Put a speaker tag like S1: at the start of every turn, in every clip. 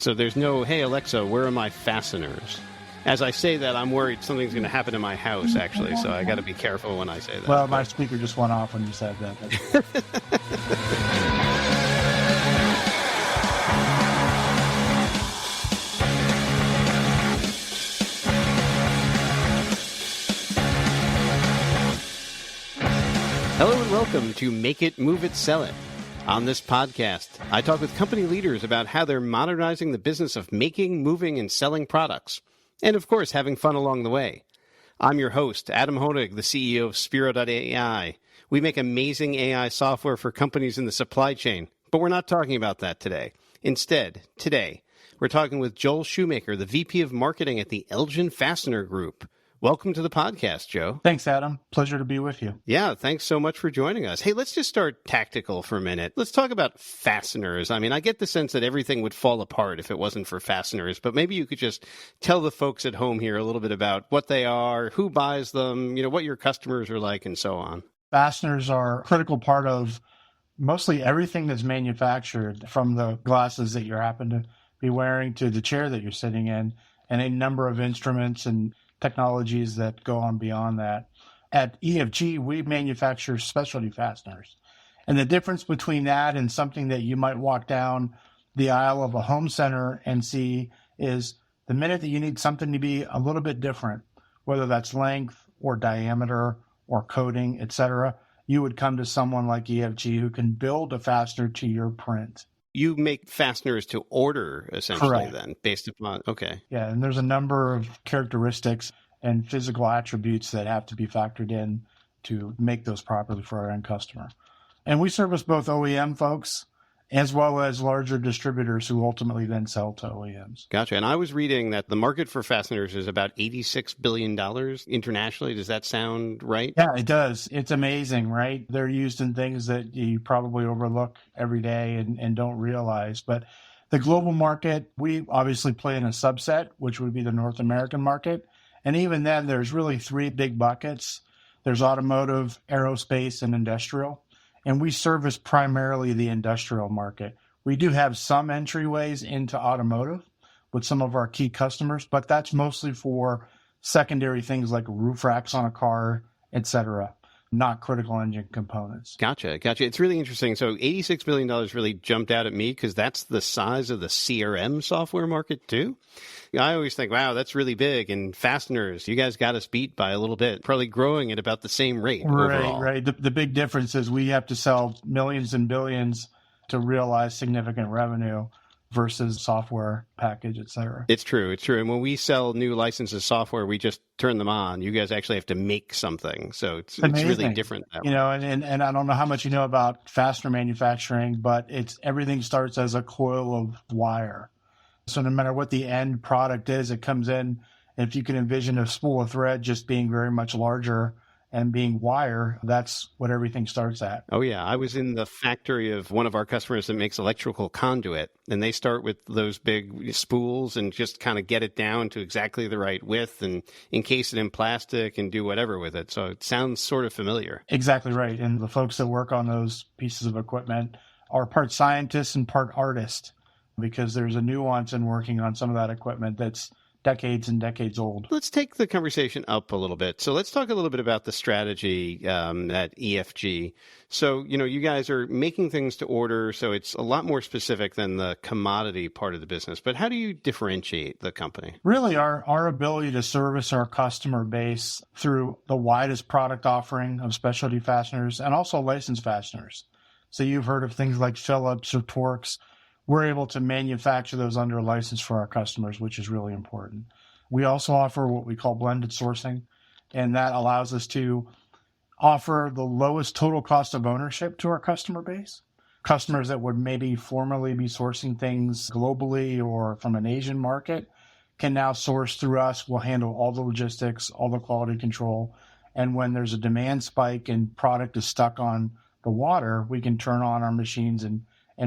S1: So there's no, hey, Alexa, where are my fasteners? As I say that, I'm worried something's going to happen to my house, actually, so I got to be careful when I say that.
S2: Well, my speaker just went off when you said that.
S1: Hello and welcome to Make It, Move It, Sell It. On this podcast, I talk with company leaders about how they're modernizing the business of making, moving, and selling products. And of course, having fun along the way. I'm your host, Adam Honig, the CEO of Spiro.ai. We make amazing AI software for companies in the supply chain, but we're not talking about that today. Instead, today, we're talking with Joel Shoemaker, the VP of Marketing at the Elgin Fastener Group. Welcome to the podcast, Joe.
S2: Thanks, Adam. Pleasure to be with you.
S1: Yeah, thanks so much for joining us. Hey, let's just start tactical for a minute. Let's talk about fasteners. I mean, I get the sense that everything would fall apart if it wasn't for fasteners, but maybe you could just tell the folks at home here a little bit about what they are, who buys them, what your customers are like, and so on.
S2: Fasteners are a critical part of mostly everything that's manufactured, from the glasses that you happen to be wearing to the chair that you're sitting in, and a number of instruments and technologies that go on beyond that. At EFG, we manufacture specialty fasteners. And the difference between that and something that you might walk down the aisle of a home center and see is the minute that you need something to be a little bit different, whether that's length or diameter or coating, etc., you would come to someone like EFG who can build a fastener to your print.
S1: You make fasteners to order, essentially,
S2: Correct.
S1: Then, based upon, okay.
S2: Yeah, and there's a number of characteristics and physical attributes that have to be factored in to make those properly for our end customer. And we service both OEM folks as well as larger distributors who ultimately then sell to OEMs.
S1: Gotcha. And I was reading that the market for fasteners is about $86 billion internationally. Does that sound right?
S2: Yeah, it does. It's amazing, right? They're used in things that you probably overlook every day and don't realize. But the global market, we obviously play in a subset, which would be the North American market. And even then, there's really three big buckets. There's automotive, aerospace, and industrial. And we service primarily the industrial market. We do have some entryways into automotive with some of our key customers, but that's mostly for secondary things like roof racks on a car, et cetera, not critical engine components.
S1: Gotcha. It's really interesting. So $86 billion really jumped out at me because that's the size of the CRM software market too. I always think, wow, that's really big. And fasteners, you guys got us beat by a little bit, probably growing at about the same rate overall.
S2: Right. The big difference is we have to sell millions and billions to realize significant revenue versus software package, et cetera.
S1: It's true. And when we sell new licenses software, we just turn them on. You guys actually have to make something. So it's really different that way.
S2: And I don't know how much you know about fastener manufacturing, but everything starts as a coil of wire. So no matter what the end product is, it comes in. If you can envision a spool of thread just being very much larger and being wire, that's what everything starts at.
S1: Oh, yeah. I was in the factory of one of our customers that makes electrical conduit, and they start with those big spools and just kind of get it down to exactly the right width and encase it in plastic and do whatever with it. So it sounds sort of familiar.
S2: Exactly right. And the folks that work on those pieces of equipment are part scientists and part artists, because there's a nuance in working on some of that equipment that's decades and decades old.
S1: Let's take the conversation up a little bit. So let's talk a little bit about the strategy at EFG. So, you guys are making things to order, so it's a lot more specific than the commodity part of the business. But how do you differentiate the company?
S2: Really, our ability to service our customer base through the widest product offering of specialty fasteners and also licensed fasteners. So you've heard of things like Phillips or Torx. We're able to manufacture those under license for our customers, which is really important. We also offer what we call blended sourcing, and that allows us to offer the lowest total cost of ownership to our customer base. Customers that would maybe formerly be sourcing things globally or from an Asian market can now source through us. We'll handle all the logistics, all the quality control. And when there's a demand spike and product is stuck on the water, we can turn on our machines and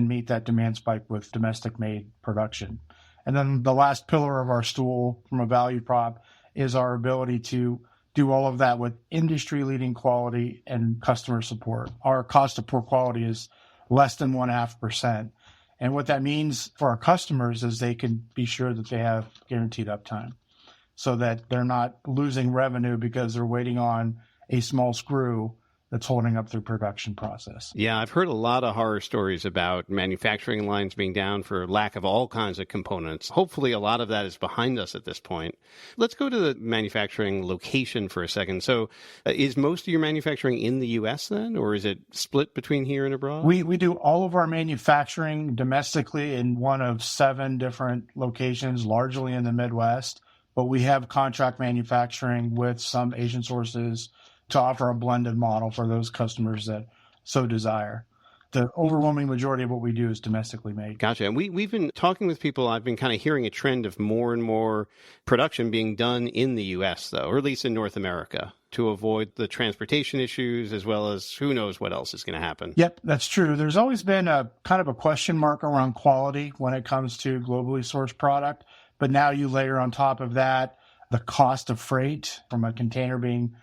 S2: meet that demand spike with domestic-made production. And then the last pillar of our stool from a value prop is our ability to do all of that with industry-leading quality and customer support. Our cost of poor quality is less than 0.5%. And what that means for our customers is they can be sure that they have guaranteed uptime so that they're not losing revenue because they're waiting on a small screw that's holding up their production process.
S1: Yeah, I've heard a lot of horror stories about manufacturing lines being down for lack of all kinds of components. Hopefully, a lot of that is behind us at this point. Let's go to the manufacturing location for a second. So is most of your manufacturing in the U.S. then, or is it split between here and abroad?
S2: We do all of our manufacturing domestically in one of 7 different locations, largely in the Midwest, but we have contract manufacturing with some Asian sources to offer a blended model for those customers that so desire. The overwhelming majority of what we do is domestically made.
S1: Gotcha. And we've been talking with people. I've been kind of hearing a trend of more and more production being done in the U.S., though, or at least in North America, to avoid the transportation issues, as well as who knows what else is going to happen.
S2: Yep, that's true. There's always been a kind of a question mark around quality when it comes to globally sourced product. But now you layer on top of that the cost of freight from a container being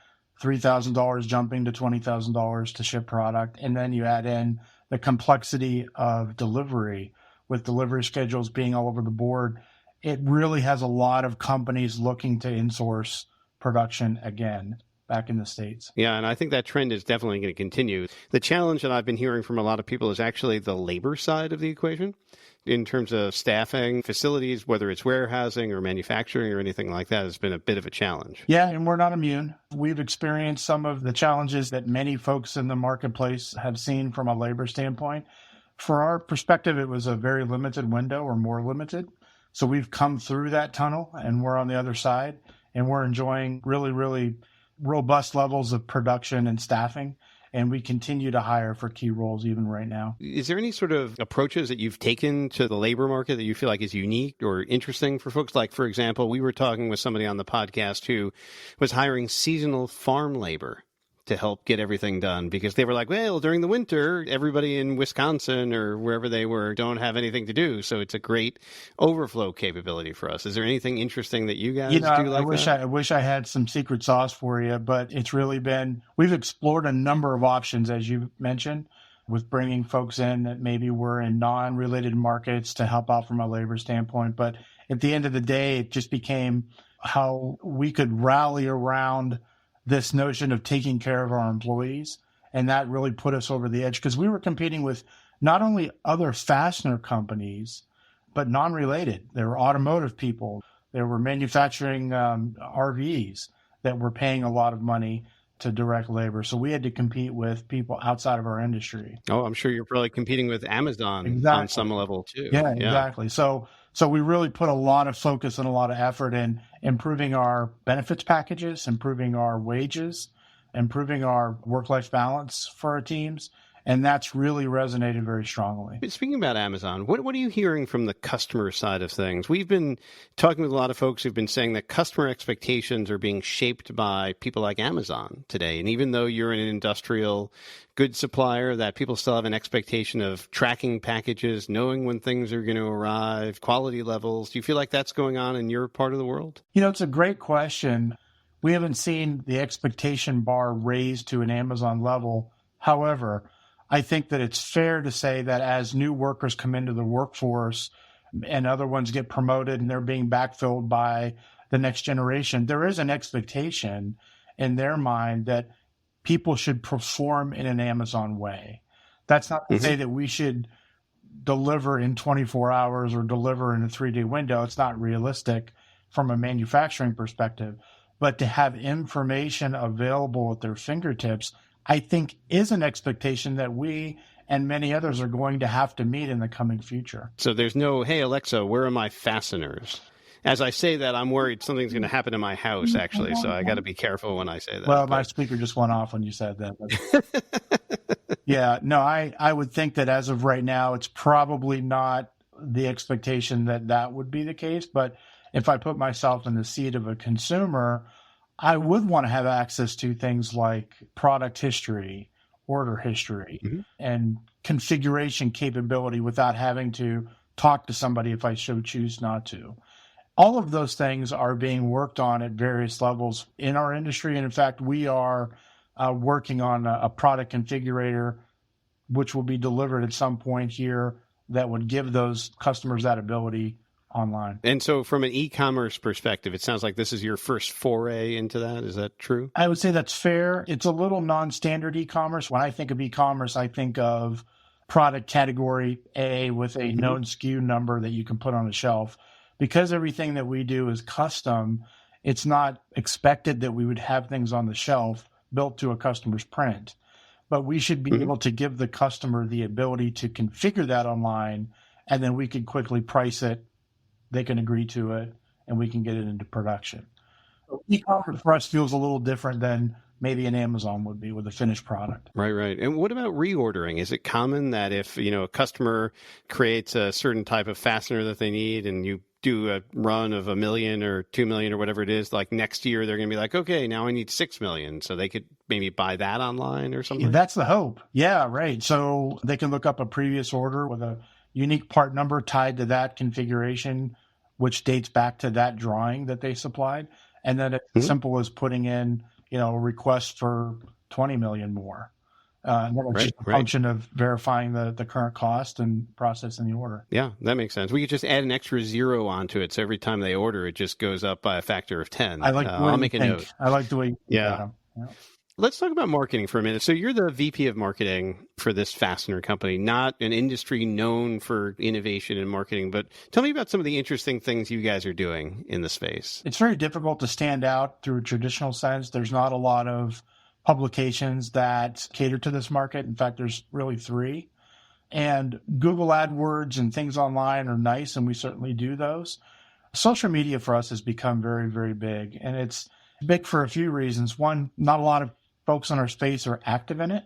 S2: $3,000 jumping to $20,000 to ship product. And then you add in the complexity of delivery with delivery schedules being all over the board. It really has a lot of companies looking to insource production again back in the States.
S1: Yeah, and I think that trend is definitely going to continue. The challenge that I've been hearing from a lot of people is actually the labor side of the equation in terms of staffing, facilities, whether it's warehousing or manufacturing or anything like that, has been a bit of a challenge.
S2: Yeah, and we're not immune. We've experienced some of the challenges that many folks in the marketplace have seen from a labor standpoint. For our perspective, it was a very limited window or more limited. So we've come through that tunnel and we're on the other side and we're enjoying really, really robust levels of production and staffing. And we continue to hire for key roles even right now.
S1: Is there any sort of approaches that you've taken to the labor market that you feel like is unique or interesting for folks? Like, for example, we were talking with somebody on the podcast who was hiring seasonal farm labor to help get everything done because they were like, well, during the winter, everybody in Wisconsin or wherever they were don't have anything to do. So it's a great overflow capability for us. Is there anything interesting that you guys do like that?
S2: I wish I had some secret sauce for you, but it's really been, we've explored a number of options, as you mentioned, with bringing folks in that maybe were in non-related markets to help out from a labor standpoint. But at the end of the day, it just became how we could rally around this notion of taking care of our employees. And that really put us over the edge because we were competing with not only other fastener companies, but non-related. There were automotive people. There were manufacturing RVs that were paying a lot of money to direct labor. So we had to compete with people outside of our industry.
S1: Oh, I'm sure you're probably competing with Amazon on some level too.
S2: Yeah, exactly. So we really put a lot of focus and a lot of effort in improving our benefits packages, improving our wages, improving our work-life balance for our teams. And that's really resonated very strongly.
S1: Speaking about Amazon, what are you hearing from the customer side of things? We've been talking with a lot of folks who've been saying that customer expectations are being shaped by people like Amazon today. And even though you're an industrial goods supplier, that people still have an expectation of tracking packages, knowing when things are going to arrive, quality levels. Do you feel like that's going on in your part of the world?
S2: You know, it's a great question. We haven't seen the expectation bar raised to an Amazon level. However, I think that it's fair to say that as new workers come into the workforce and other ones get promoted and they're being backfilled by the next generation, there is an expectation in their mind that people should perform in an Amazon way. That's not to say that we should deliver in 24 hours or deliver in a 3-day window. It's not realistic from a manufacturing perspective. But to have information available at their fingertips, I think is an expectation that we and many others are going to have to meet in the coming future.
S1: So there's no, hey, Alexa, where are my fasteners? As I say that, I'm worried something's going to happen in my house, actually. So I got to be careful when I say that.
S2: Well, my speaker just went off when you said that. Yeah, no, I would think that as of right now, it's probably not the expectation that that would be the case. But if I put myself in the seat of a consumer, I would want to have access to things like product history, order history, and configuration capability without having to talk to somebody if I so choose not to. All of those things are being worked on at various levels in our industry. And in fact, we are working on a product configurator, which will be delivered at some point here that would give those customers that ability online.
S1: And so from an e-commerce perspective, it sounds like this is your first foray into that. Is that true?
S2: I would say that's fair. It's a little non-standard e-commerce. When I think of e-commerce, I think of product category A with a known SKU number that you can put on a shelf. Because everything that we do is custom, it's not expected that we would have things on the shelf built to a customer's print. But we should be able to give the customer the ability to configure that online, and then we can quickly price it. They can agree to it, and we can get it into production. So e-commerce for us feels a little different than maybe an Amazon would be with a finished product.
S1: Right. And what about reordering? Is it common that if, a customer creates a certain type of fastener that they need and you do a run of 1 million or 2 million or whatever it is, like next year they're going to be like, okay, now I need 6 million. So they could maybe buy that online or something?
S2: That's the hope. Yeah, right. So they can look up a previous order with a unique part number tied to that configuration, which dates back to that drawing that they supplied. And then it's as simple as putting in, a request for 20 million more. And it's just a function of verifying the current cost and processing the order.
S1: Yeah, that makes sense. We could just add an extra 0 onto it. So every time they order, it just goes up by a factor of 10.
S2: I like the way
S1: I'll make a note.
S2: I like the way you
S1: Yeah. Let's talk about marketing for a minute. So you're the VP of marketing for this fastener company, not an industry known for innovation and marketing, but tell me about some of the interesting things you guys are doing in the space.
S2: It's very difficult to stand out through a traditional sense. There's not a lot of publications that cater to this market. In fact, there's really 3. And Google AdWords and things online are nice, and we certainly do those. Social media for us has become very, very big, and it's big for a few reasons. One, not a lot of folks in our space are active in it,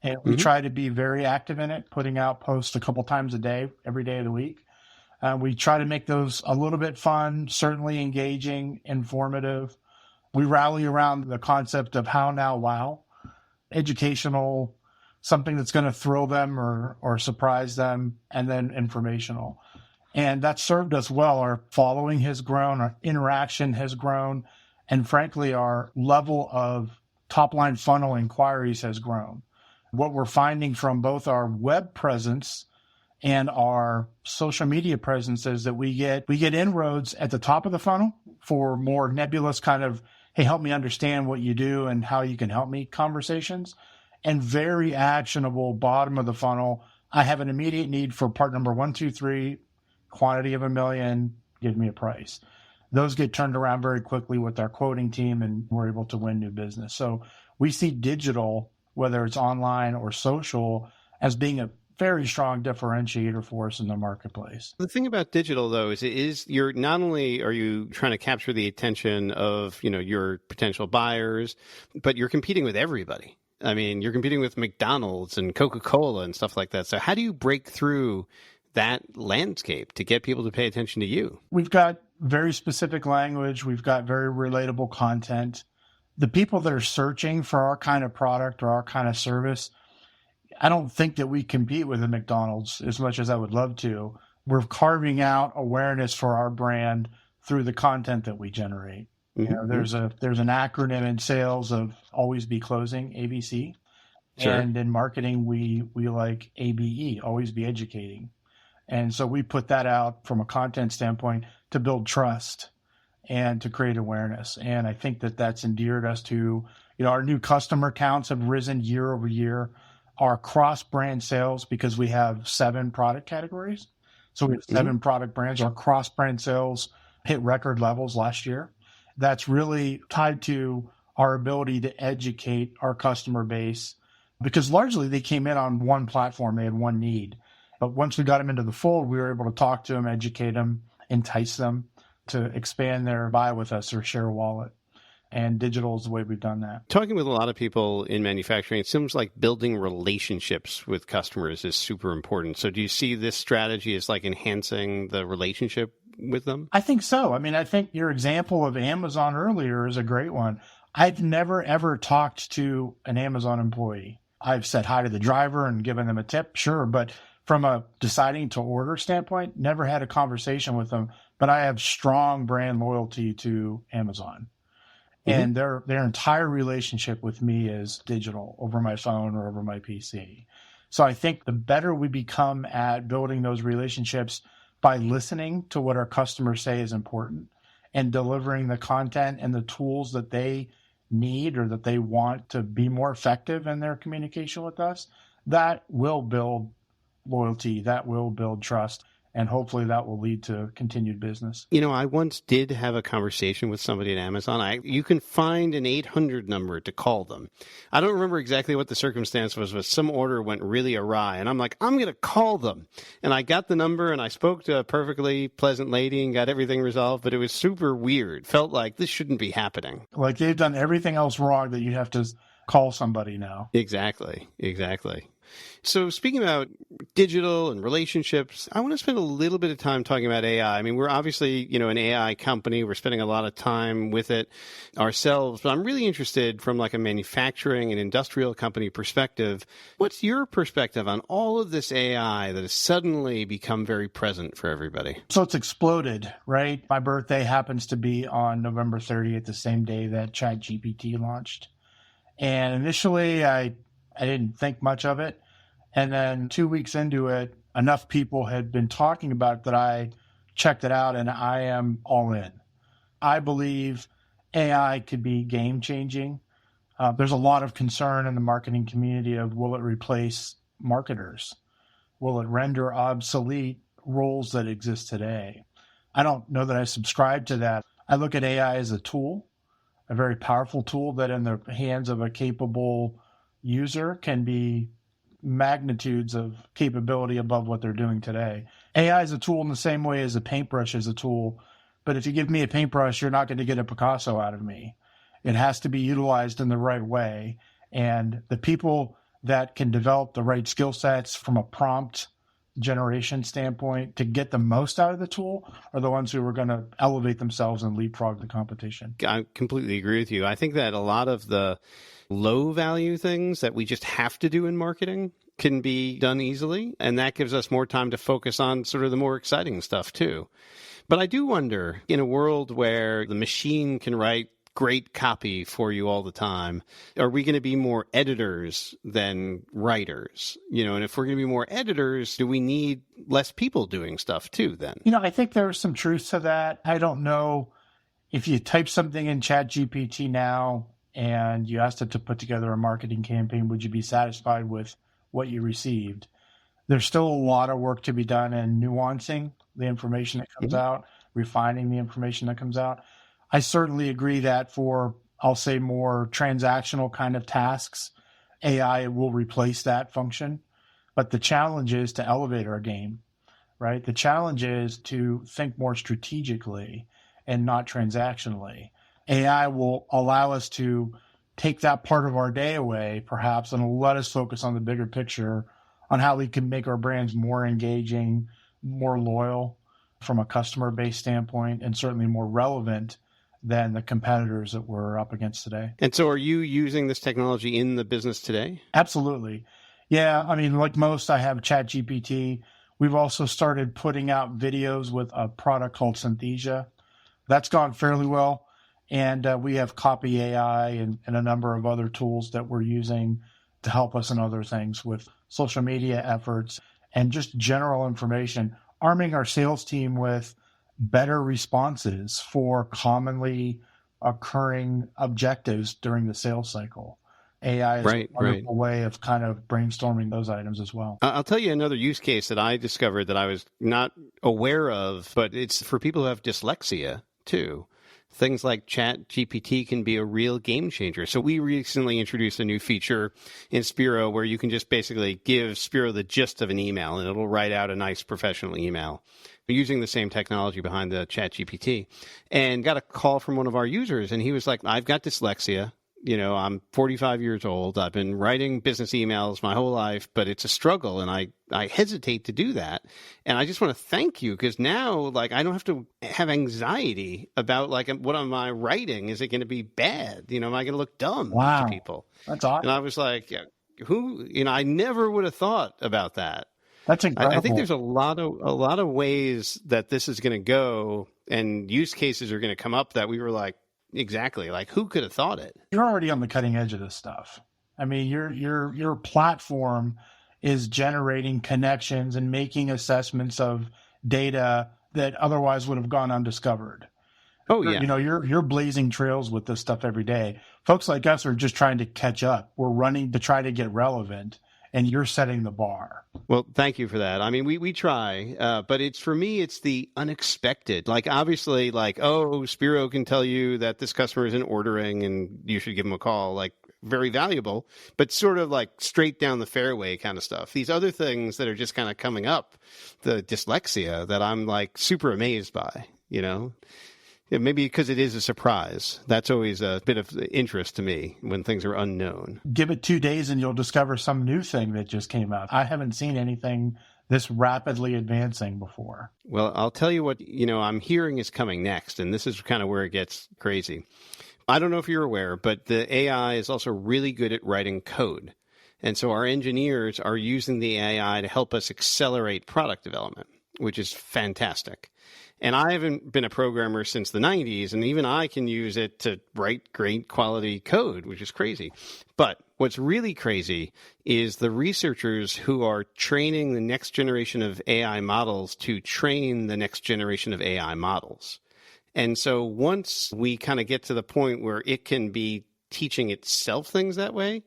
S2: and we try to be very active in it, putting out posts a couple times a day, every day of the week. We try to make those a little bit fun, certainly engaging, informative. We rally around the concept of how, now, wow, educational, something that's going to thrill them or surprise them, and then informational. And that served us well. Our following has grown, our interaction has grown, and frankly, our level of top-line funnel inquiries has grown. What we're finding from both our web presence and our social media presence is that we get inroads at the top of the funnel for more nebulous kind of, hey, help me understand what you do and how you can help me conversations, and very actionable bottom of the funnel. I have an immediate need for part number 1, 2, 3, quantity of 1 million, give me a price. Those get turned around very quickly with our quoting team, and we're able to win new business. So we see digital, whether it's online or social, as being a very strong differentiator for us in the marketplace.
S1: The thing about digital, though, is you're not only are you trying to capture the attention of, your potential buyers, but you're competing with everybody. I mean, you're competing with McDonald's and Coca-Cola and stuff like that. So how do you break through that landscape to get people to pay attention to you?
S2: We've got very specific language. We've got very relatable content. The people that are searching for our kind of product or our kind of service, I don't think that we compete with a McDonald's as much as I would love to. We're carving out awareness for our brand through the content that we generate. There's an acronym in sales of always be closing, ABC. Sure. And in marketing, we like ABE, always be educating. And so we put that out from a content standpoint to build trust and to create awareness. And I think that that's endeared us to, our new customer counts have risen year over year. Our cross-brand sales, because we have 7 product categories, so we have 7 product brands. Our cross-brand sales hit record levels last year. That's really tied to our ability to educate our customer base, because largely they came in on one platform. They had one need. But once we got them into the fold, we were able to talk to them, educate them, entice them to expand their buy with us or share a wallet. And digital is the way we've done that.
S1: Talking with a lot of people in manufacturing, it seems like building relationships with customers is super important. So do you see this strategy as like enhancing the relationship with them?
S2: I think so. I mean, I think your example of Amazon earlier is a great one. I've never, ever talked to an Amazon employee. I've said hi to the driver and given them a tip, sure, but from a deciding to order standpoint, never had a conversation with them, but I have strong brand loyalty to Amazon. And their entire relationship with me is digital, over my phone or over my PC. So I think the better we become at building those relationships by listening to what our customers say is important and delivering the content and the tools that they need or that they want to be more effective in their communication with us, that will build loyalty, that will build trust, and hopefully that will lead to continued business.
S1: I once did have a conversation with somebody at Amazon. You can find an 800 number to call them. I don't remember exactly what the circumstance was, but some order went really awry. And I'm like, I'm going to call them. And I got the number and I spoke to a perfectly pleasant lady and got everything resolved. But it was super weird. Felt like this shouldn't be happening.
S2: Like they've done everything else wrong that you have to call somebody now.
S1: Exactly. So speaking about digital and relationships, I want to spend a little bit of time talking about AI. I mean, we're obviously, an AI company. We're spending a lot of time with it ourselves, but I'm really interested from like a manufacturing and industrial company perspective. What's your perspective on all of this AI that has suddenly become very present for everybody?
S2: So it's exploded, right? My birthday happens to be on November 30th, the same day that ChatGPT launched. And initially, I didn't think much of it. And then 2 weeks into it, enough people had been talking about it that I checked it out and I am all in. I believe AI could be game changing. There's a lot of concern in the marketing community of will it replace marketers? Will it render obsolete roles that exist today? I don't know that I subscribe to that. I look at AI as a tool, a very powerful tool that in the hands of a capable user can be magnitudes of capability above what they're doing today. AI is a tool in the same way as a paintbrush is a tool. But if you give me a paintbrush, you're not going to get a Picasso out of me. It has to be utilized in the right way. And the people that can develop the right skill sets from a prompt generation standpoint to get the most out of the tool are the ones who are going to elevate themselves and leapfrog the competition.
S1: I completely agree with you. I think that a lot of the low value things that we just have to do in marketing can be done easily. And that gives us more time to focus on sort of the more exciting stuff too. But I do wonder, in a world where the machine can write great copy for you all the time, are we going to be more editors than writers? And if we're going to be more editors, do we need less people doing stuff too then?
S2: I think there's some truth to that. I don't know if you type something in ChatGPT now and you asked it to put together a marketing campaign, would you be satisfied with what you received? There's still a lot of work to be done in nuancing the information that comes out, refining the information that comes out. I certainly agree that for, I'll say, more transactional kind of tasks, AI will replace that function. But the challenge is to elevate our game, right? The challenge is to think more strategically and not transactionally. AI will allow us to take that part of our day away, perhaps, and let us focus on the bigger picture on how we can make our brands more engaging, more loyal from a customer base standpoint, and certainly more relevant than the competitors that we're up against today.
S1: And so are you using this technology in the business today?
S2: Absolutely. Yeah. I mean, like most, I have ChatGPT. We've also started putting out videos with a product called Synthesia. That's gone fairly well. And we have Copy AI and a number of other tools that we're using to help us in other things with social media efforts and just general information, arming our sales team with better responses for commonly occurring objectives during the sales cycle. AI is a wonderful way of kind of brainstorming those items as well.
S1: I'll tell you another use case that I discovered that I was not aware of, but it's for people who have dyslexia too. Things like ChatGPT can be a real game changer. So we recently introduced a new feature in Spiro where you can just basically give Spiro the gist of an email and it'll write out a nice professional email using the same technology behind the ChatGPT. And got a call from one of our users and he was like, I've got dyslexia. I'm 45 years old. I've been writing business emails my whole life, but it's a struggle and I hesitate to do that. And I just want to thank you because now I don't have to have anxiety about what am I writing? Is it going to be bad? Am I going to look dumb to people?
S2: That's awesome.
S1: And I was like, I never would have thought about that.
S2: That's incredible.
S1: I think there's a lot of ways that this is going to go and use cases are going to come up that we were like, exactly. Who could have thought it?
S2: You're already on the cutting edge of this stuff. I mean, your platform is generating connections and making assessments of data that otherwise would have gone undiscovered.
S1: Oh, yeah.
S2: You're blazing trails with this stuff every day. Folks like us are just trying to catch up. We're running to try to get relevant, and you're setting the bar.
S1: Well, thank you for that. I mean, we try, but for me, it's the unexpected. Like, obviously, Spiro can tell you that this customer isn't ordering and you should give him a call. Like, very valuable, but sort of like straight down the fairway kind of stuff. These other things that are just kind of coming up, the dyslexia that I'm like super amazed by, Yeah, maybe because it is a surprise. That's always a bit of interest to me when things are unknown.
S2: Give it 2 days and you'll discover some new thing that just came out. I haven't seen anything this rapidly advancing before.
S1: Well, I'll tell you what, I'm hearing is coming next, and this is kind of where it gets crazy. I don't know if you're aware, but the AI is also really good at writing code. And so our engineers are using the AI to help us accelerate product development, which is fantastic. And I haven't been a programmer since the 90s, and even I can use it to write great quality code, which is crazy. But what's really crazy is the researchers who are training the next generation of AI models to train the next generation of AI models. And so once we kind of get to the point where it can be teaching itself things that way,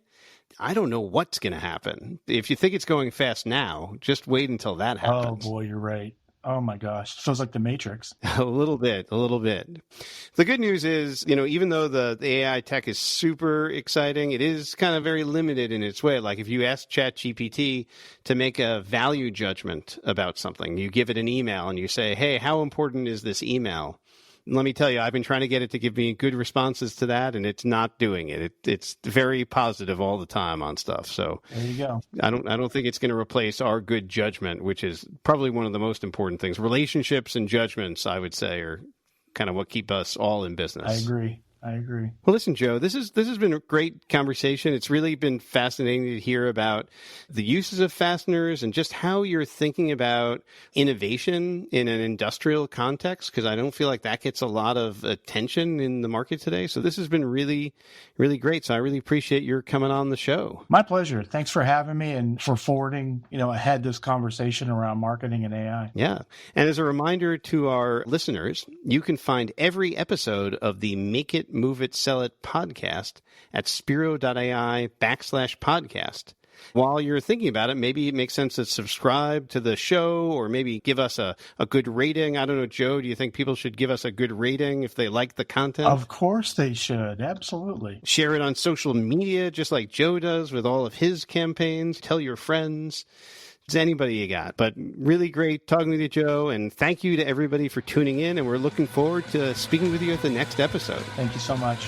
S1: I don't know what's going to happen. If you think it's going fast now, just wait until that happens.
S2: Oh, boy, you're right. Oh, my gosh. Feels like the Matrix.
S1: A little bit. The good news is, even though the AI tech is super exciting, it is kind of very limited in its way. Like if you ask ChatGPT to make a value judgment about something, you give it an email and you say, hey, how important is this email? Let me tell you, I've been trying to get it to give me good responses to that, and it's not doing it. It's very positive all the time on stuff. So
S2: there you go.
S1: I don't think it's going to replace our good judgment, which is probably one of the most important things. Relationships and judgments, I would say, are kind of what keep us all in business.
S2: I agree.
S1: Well, listen, Joe, this has been a great conversation. It's really been fascinating to hear about the uses of fasteners and just how you're thinking about innovation in an industrial context, because I don't feel like that gets a lot of attention in the market today. So this has been really, really great. So I really appreciate your coming on the show.
S2: My pleasure. Thanks for having me and for forwarding, ahead this conversation around marketing and AI.
S1: Yeah. And as a reminder to our listeners, you can find every episode of the Make It, Move It, Sell It podcast at spiro.ai/podcast. While you're thinking about it, maybe it makes sense to subscribe to the show or maybe give us a good rating. I don't know, Joe, do you think people should give us a good rating if they like the content?
S2: Of course they should. Absolutely.
S1: Share it on social media, just like Joe does with all of his campaigns. Tell your friends. It's anybody you got. But really great talking with you, Joe. And thank you to everybody for tuning in. And we're looking forward to speaking with you at the next episode.
S2: Thank you so much.